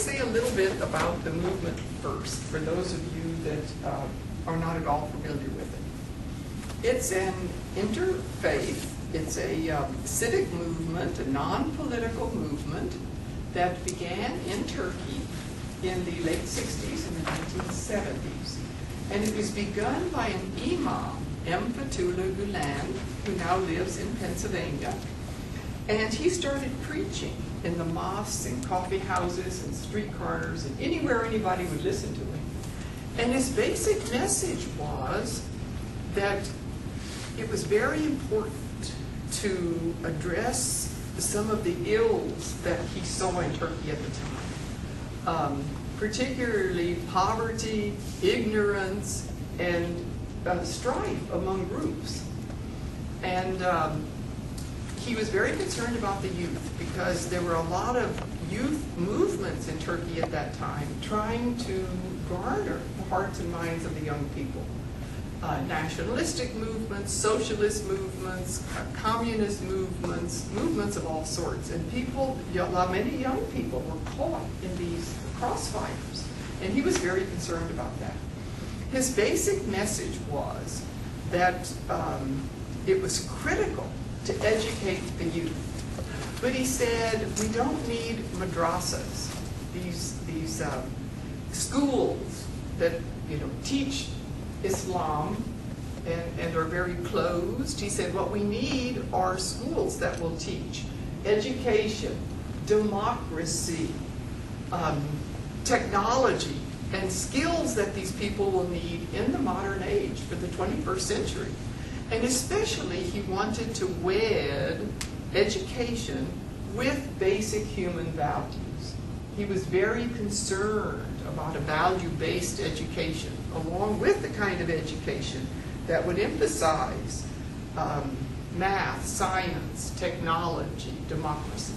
say a little bit about the movement first, for those of you that are not at all familiar with it. It's an interfaith, it's a civic movement, a non-political movement that began in Turkey in the late 60s and the 1970s. And it was begun by an imam, Fethullah Gulen, who now lives in Pennsylvania. And he started preaching in the mosques and coffee houses and street corners and anywhere anybody would listen to him. And his basic message was that it was very important to address some of the ills that he saw in Turkey at the time, particularly poverty, ignorance, and strife among groups. And he was very concerned about the youth because there were a lot of youth movements in Turkey at that time trying to garner the hearts and minds of the young people. Nationalistic movements, socialist movements, communist movements, movements of all sorts. And people, many young people were caught in these crossfires. And he was very concerned about that. His basic message was that it was critical to educate the youth. But he said, we don't need madrasas, these schools that teach Islam and are very closed. He said, what we need are schools that will teach education, democracy, technology, and skills that these people will need in the modern age for the 21st century. And especially, he wanted to wed education with basic human values. He was very concerned about a value-based education, along with the kind of education that would emphasize math, science, technology, democracy.